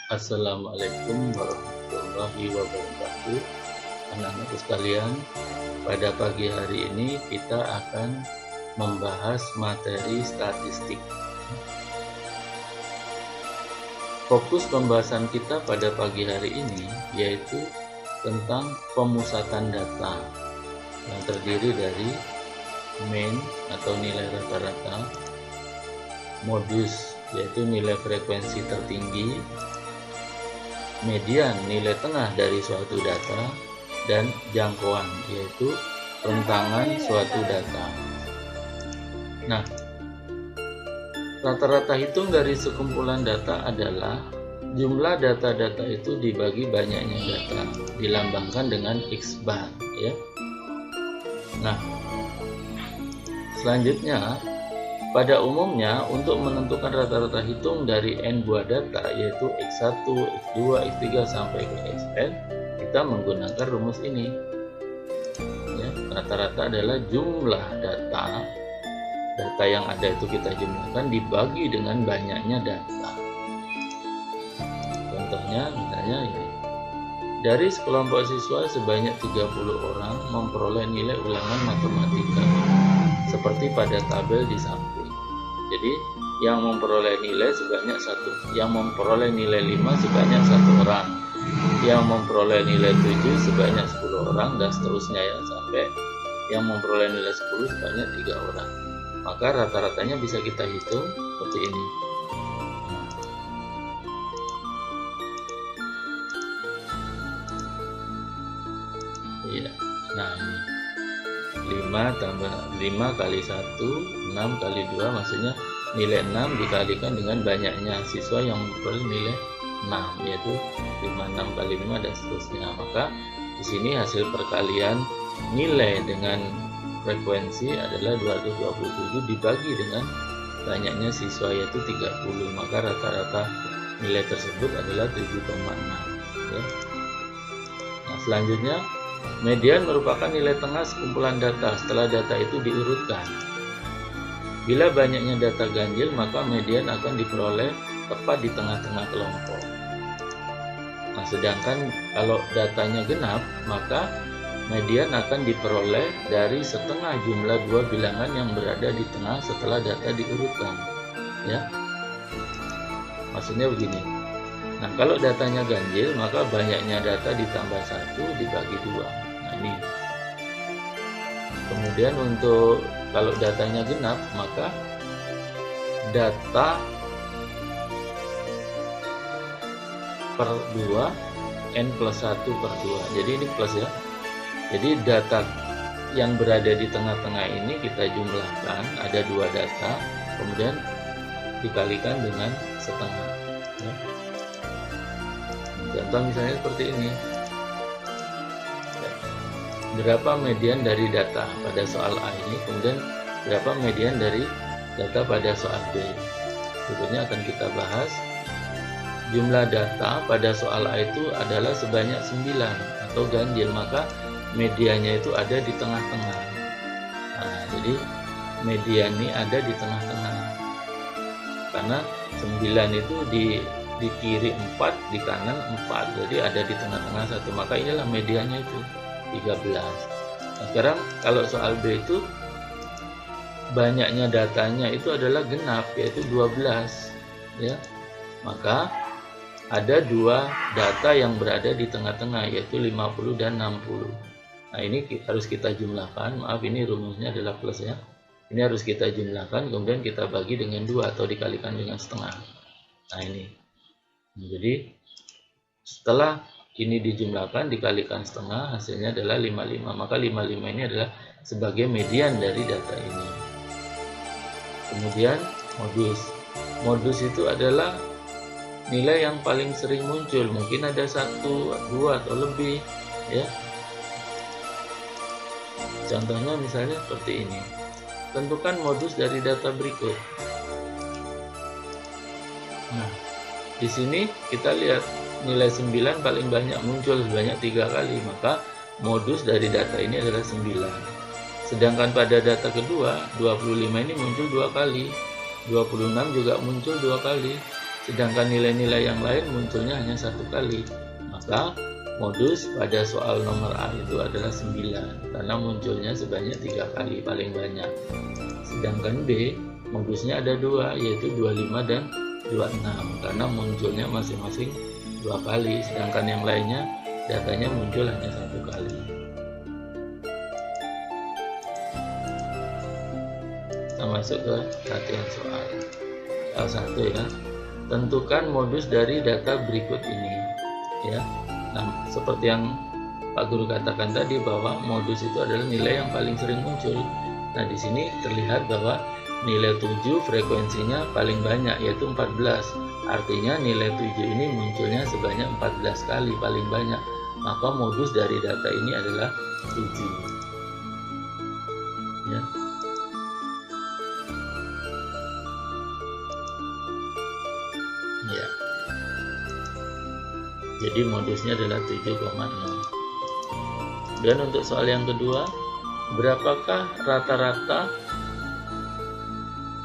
Assalamualaikum warahmatullahi wabarakatuh. Anak-anakku sekalian, pada pagi hari ini kita akan membahas materi statistik. Fokus pembahasan kita pada pagi hari ini yaitu tentang pemusatan data yang terdiri dari mean atau nilai rata-rata, modus yaitu nilai frekuensi tertinggi, median nilai tengah dari suatu data, dan jangkauan yaitu rentangan suatu data. Nah, rata-rata hitung dari sekumpulan data adalah jumlah data-data itu dibagi banyaknya data, dilambangkan dengan X bar ya. Nah, selanjutnya pada umumnya untuk menentukan rata-rata hitung dari n buah data yaitu X1, X2, X3 sampai ke Xn, kita menggunakan rumus ini. Ya, rata-rata adalah jumlah data yang ada itu kita jumlahkan dibagi dengan banyaknya data. Contohnya misalnya ini. Dari sekelompok siswa sebanyak 30 orang memperoleh nilai ulangan matematika seperti pada tabel di samping. Jadi yang memperoleh nilai sebanyak 1, yang memperoleh nilai 5 sebanyak 1 orang, yang memperoleh nilai 7 sebanyak 10 orang, dan seterusnya ya, sampai yang memperoleh nilai 10 sebanyak 3 orang. Maka rata-ratanya bisa kita hitung seperti ini. Iya. Nah, ini 5 tambah 5 kali 1, 6 kali 2, maksudnya nilai 6 dikalikan dengan banyaknya siswa yang memperoleh nilai 6, yaitu 56 kali 5 dan seterusnya. Maka di sini hasil perkalian nilai dengan frekuensi adalah 227 dibagi dengan banyaknya siswa yaitu 30. Maka rata-rata nilai tersebut adalah 7,6 ya. Nah, selanjutnya median merupakan nilai tengah sekumpulan data setelah data itu diurutkan. Bila banyaknya data ganjil, maka median akan diperoleh tepat di tengah-tengah kelompok. Nah, sedangkan kalau datanya genap, maka median akan diperoleh dari setengah jumlah dua bilangan yang berada di tengah setelah data diurutkan. Ya, maksudnya begini. Nah, kalau datanya ganjil, maka banyaknya data ditambah 1 dibagi 2. Nah, ini. Kemudian untuk kalau datanya genap, maka data per 2 n plus 1 per 2. Jadi ini plus ya. Jadi data yang berada di tengah-tengah ini kita jumlahkan, ada 2 data, kemudian dikalikan dengan setengah ya. Contoh misalnya seperti ini. Berapa median dari data pada soal A ini, kemudian berapa median dari data pada soal B. Berikutnya akan kita bahas. Jumlah data pada soal A itu adalah sebanyak 9 atau ganjil, maka mediannya itu ada di tengah-tengah. Nah, jadi median ini ada di tengah-tengah. Karena 9 itu di kiri 4, di kanan 4, jadi ada di tengah-tengah 1, maka inilah mediannya itu 13. Nah, sekarang kalau soal B itu banyaknya datanya itu adalah genap, yaitu 12 ya. Maka ada 2 data yang berada di tengah-tengah, yaitu 50 dan 60. Nah, ini harus kita jumlahkan. Maaf, ini rumusnya adalah plus ya. Ini harus kita jumlahkan, kemudian kita bagi dengan 2 atau dikalikan dengan setengah. Nah, ini. Jadi setelah ini dijumlahkan dikalikan setengah, hasilnya adalah 55. Maka 55 ini adalah sebagai median dari data ini. Kemudian modus. Modus itu adalah nilai yang paling sering muncul. Mungkin ada 1, 2 atau lebih ya. Contohnya misalnya seperti ini. Tentukan modus dari data berikut. Nah, di sini kita lihat nilai 9 paling banyak muncul sebanyak 3 kali, maka modus dari data ini adalah 9. Sedangkan pada data kedua 25 ini muncul 2 kali, 26 juga muncul 2 kali, sedangkan nilai-nilai yang lain munculnya hanya 1 kali. Maka modus pada soal nomor A itu adalah 9 karena munculnya sebanyak 3 kali paling banyak. Sedangkan B modusnya ada 2, yaitu 25 dan 26 karena munculnya masing-masing 2 kali, sedangkan yang lainnya datanya muncul hanya 1 kali. Kita masuk ke latihan soal 1 ya. Tentukan modus dari data berikut ini ya. Nah, seperti yang Pak Guru katakan tadi bahwa modus itu adalah nilai yang paling sering muncul. Nah, di sini terlihat bahwa nilai 7 frekuensinya paling banyak, yaitu 14. Artinya nilai 7 ini munculnya sebanyak 14 kali paling banyak. Maka modus dari data ini adalah 7. Ya. Ya. Jadi modusnya adalah 7,0. Dan untuk soal yang kedua, berapakah rata-rata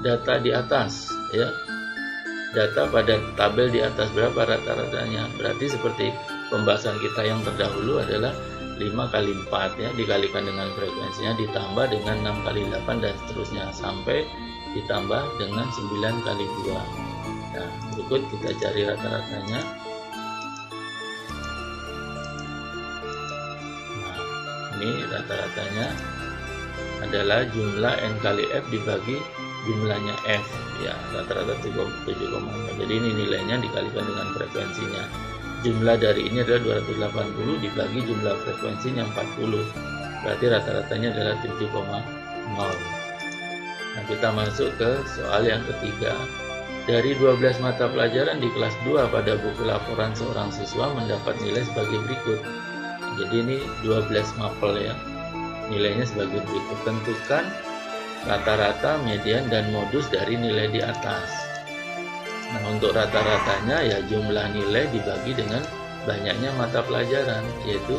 data di atas ya? Data pada tabel di atas berapa rata-ratanya? Berarti seperti pembahasan kita yang terdahulu adalah 5 kali 4 ya, dikalikan dengan frekuensinya ditambah dengan 6 kali 8 dan seterusnya sampai ditambah dengan 9 kali 2. Nah, berikut kita cari rata-ratanya. Nah, ini rata-ratanya adalah jumlah N kali F dibagi jumlahnya F ya, rata-rata 7,0. Jadi ini nilainya dikalikan dengan frekuensinya. Jumlah dari ini adalah 280 dibagi jumlah frekuensinya 40. Berarti rata-ratanya adalah 7,0. Nah, kita masuk ke soal yang ketiga. Dari 12 mata pelajaran di kelas 2 pada buku laporan seorang siswa mendapat nilai sebagai berikut. Jadi ini 12 mapel ya. Nilainya sebagai berikut. Tentukan rata-rata, median, dan modus dari nilai di atas. Nah, untuk rata-ratanya ya jumlah nilai dibagi dengan banyaknya mata pelajaran, yaitu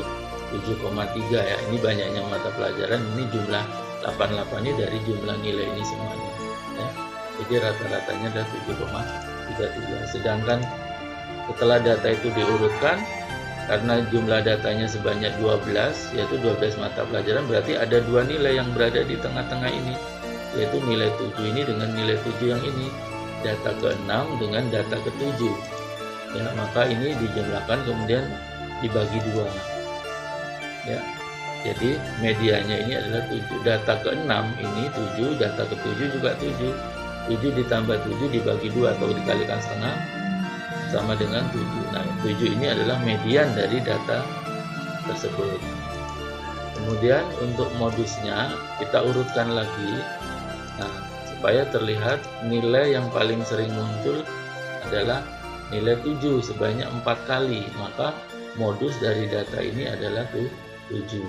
7,3 ya. Ini banyaknya mata pelajaran, ini jumlah 88 ini dari jumlah nilai ini semuanya ya. Jadi rata-ratanya adalah 7,33. Sedangkan setelah data itu diurutkan, karena jumlah datanya sebanyak 12, yaitu 12 mata pelajaran, berarti ada 2 nilai yang berada di tengah-tengah ini, yaitu nilai 7 ini dengan nilai 7 yang ini, data ke-6 dengan data ke-7 ya. Maka ini dijumlahkan kemudian dibagi 2 ya. Jadi medianya ini adalah 7. Data ke-6 ini 7, data ke-7 juga 7. 7 ditambah 7 dibagi 2 atau dikalikan setengah sama dengan 7. Nah, 7 ini adalah median dari data tersebut. Kemudian untuk modusnya kita urutkan lagi. Nah, supaya terlihat nilai yang paling sering muncul adalah nilai 7 sebanyak 4 kali. Maka modus dari data ini adalah 7.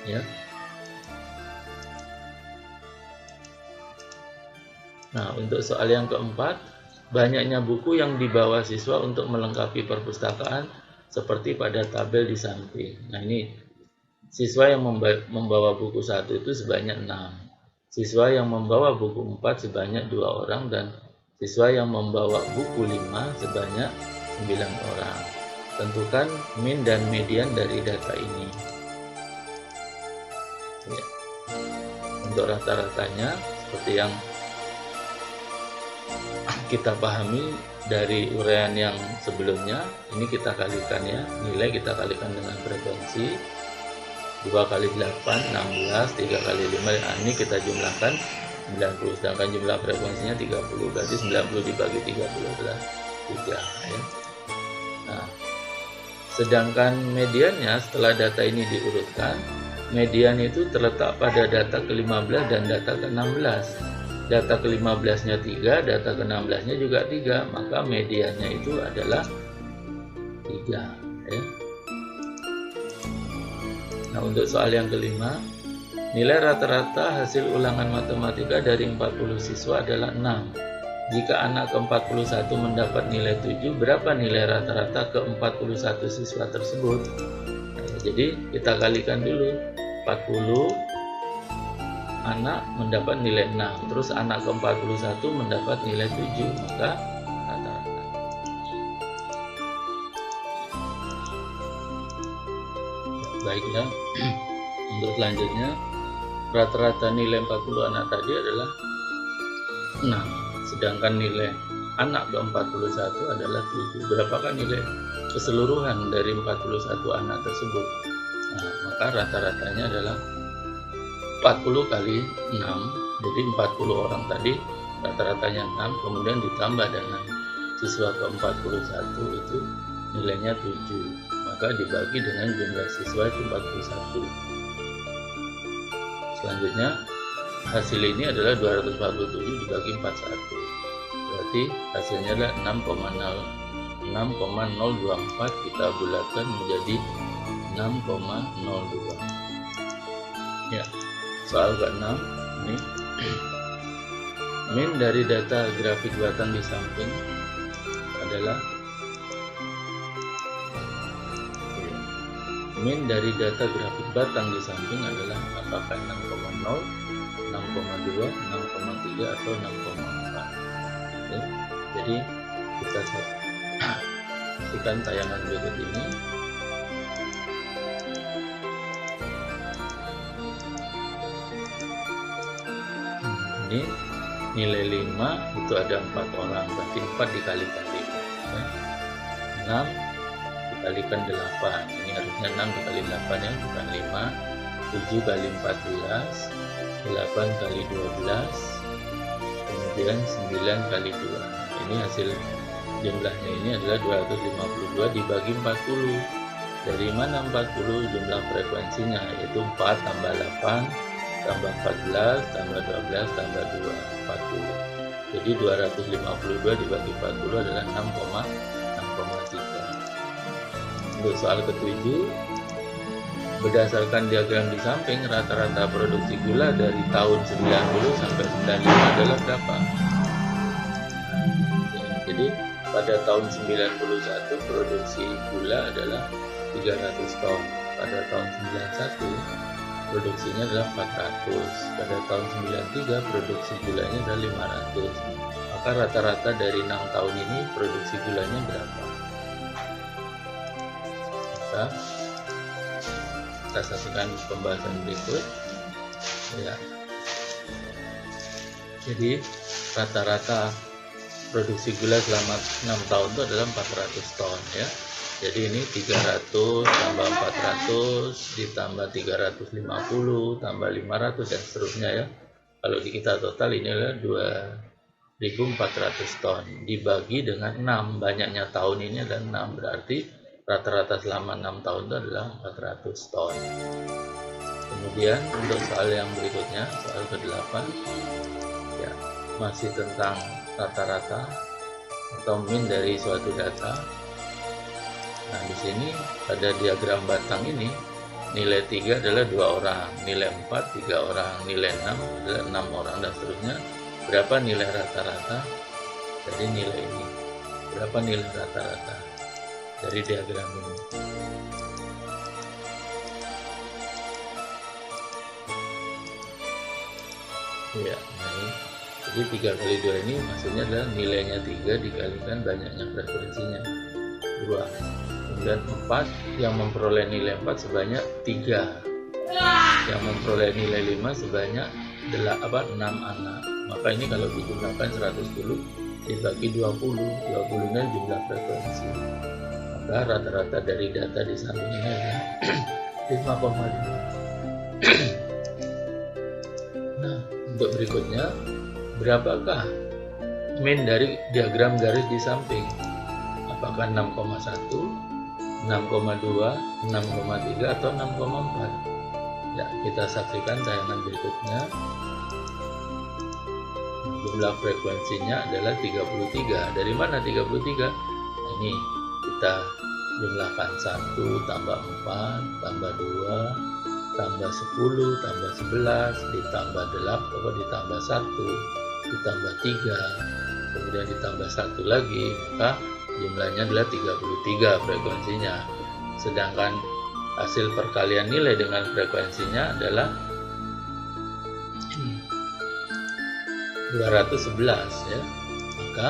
Ya. Nah, untuk soal yang keempat, banyaknya buku yang dibawa siswa untuk melengkapi perpustakaan seperti pada tabel di samping. Nah, ini siswa yang membawa buku 1 itu sebanyak 6. Siswa yang membawa buku 4 sebanyak 2 orang dan siswa yang membawa buku 5 sebanyak 9 orang. Tentukan min dan median dari data ini. Ya. Untuk rata-ratanya seperti yang kita pahami dari uraian yang sebelumnya, ini kita kalikan ya, nilai kita kalikan dengan frekuensi 2 kali 8, 16, 3 kali 5, nah, ini kita jumlahkan 90, sedangkan jumlah frekuensinya 30, berarti 90 dibagi 30 adalah 3 ya. Nah, sedangkan mediannya setelah data ini diurutkan, median itu terletak pada data ke-15 dan data ke-16. Data ke-15-nya 3, data ke-16-nya juga 3, maka mediannya itu adalah 3 ya. Nah, untuk soal yang kelima, nilai rata-rata hasil ulangan matematika dari 40 siswa adalah 6. Jika anak ke-41 mendapat nilai 7, berapa nilai rata-rata ke-41 siswa tersebut? Nah, jadi kita kalikan dulu 40 anak mendapat nilai 6, terus anak ke-41 mendapat nilai 7, maka rata-rata. Baiklah, untuk selanjutnya rata-rata nilai 40 anak tadi adalah 6, sedangkan nilai anak ke-41 adalah 7. Berapakah nilai keseluruhan dari 41 anak tersebut? Nah, maka rata-ratanya adalah 40 kali 6, jadi 40 orang tadi rata-ratanya 6, kemudian ditambah dengan siswa ke-41 itu nilainya 7, maka dibagi dengan jumlah siswa itu 41. Selanjutnya hasil ini adalah 247 dibagi 41, berarti hasilnya adalah 6,024, kita bulatkan menjadi 6,02. Ya, soal ke-6 ini min dari data grafik batang di samping adalah min dari data grafik batang di samping adalah apakah 6,0, 6,2, 6,3 atau 6,4. Oke, jadi kita saksikan tayangan berikut ini. Ini nilai 5 itu ada 4 orang, berarti 4 dikali-kali ya. 6 dikalikan 8, ini harusnya 6 dikali 8 ya, bukan 5. 7 kali 14, 8 kali 12, kemudian 9 kali 2. Ini hasil jumlahnya ini adalah 252 dibagi 40. Dari mana 40? Jumlah frekuensinya yaitu 4 tambah 8 tambah 14 tambah 12 tambah 2, 40. Jadi 252 dibagi 40 adalah 6,3. Untuk soal ke-7, berdasarkan diagram di samping, rata-rata produksi gula dari tahun 90 sampai 95 adalah berapa? Jadi pada tahun 91 produksi gula adalah 300 ton, pada tahun 91 produksinya adalah 400, pada tahun 93 produksi gulanya adalah 500. Maka rata-rata dari 6 tahun ini produksi gulanya berapa? Maka kita saksikan pembahasan berikut ya. Jadi rata-rata produksi gula selama 6 tahun itu adalah 400 ton ya. Jadi ini 300 tambah 400 ditambah 350 tambah 500 dan seterusnya ya. Kalau di kita total ini adalah 2400 ton dibagi dengan 6, banyaknya tahun ini adalah 6, berarti rata-rata selama 6 tahun itu adalah 400 ton. Kemudian untuk soal yang berikutnya, soal ke-8 ya, masih tentang rata-rata atau min dari suatu data. Nah, di sini pada diagram batang ini nilai 3 adalah 2 orang, nilai 4 3 orang, nilai 6 adalah 6 orang dan seterusnya. Berapa nilai rata-rata dari nilai ini? Berapa nilai rata-rata dari diagram ini? Ya, nah, jadi 3 kali 2 ini maksudnya adalah nilainya 3 dikalikan banyaknya frekuensinya 2. Kemudian 4 yang memperoleh nilai 4 sebanyak 3, yang memperoleh nilai 5 sebanyak 6 anak. Maka ini kalau dijumlahkan 110 dibagi 20 nya jumlah frekuensi. Maka rata-rata dari data di samping ini adalah 5,2. Nah, untuk berikutnya, berapakah min dari diagram garis di samping? Apakah 6,1, 6,2, 6,3 atau 6,4? Ya, kita saksikan tayangan berikutnya. Jumlah frekuensinya adalah 33. Dari mana 33? Nah, ini kita jumlahkan 1 tambah 4 tambah 2 tambah 10 tambah 11 ditambah 8 ditambah 1 ditambah 3 kemudian ditambah 1 lagi, maka jumlahnya adalah 33 frekuensinya. Sedangkan hasil perkalian nilai dengan frekuensinya adalah 6. 211 ya. Maka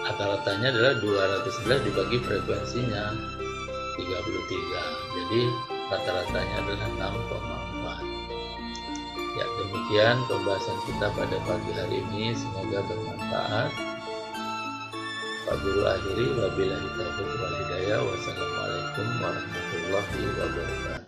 rata-ratanya adalah 211 dibagi frekuensinya 33. Jadi rata-ratanya adalah 6,4. Ya, demikian pembahasan kita pada pagi hari ini, semoga bermanfaat. Pak Guru akhiri, wabillahi taufiq wal hidayah. Wassalamualaikum warahmatullahi wabarakatuh.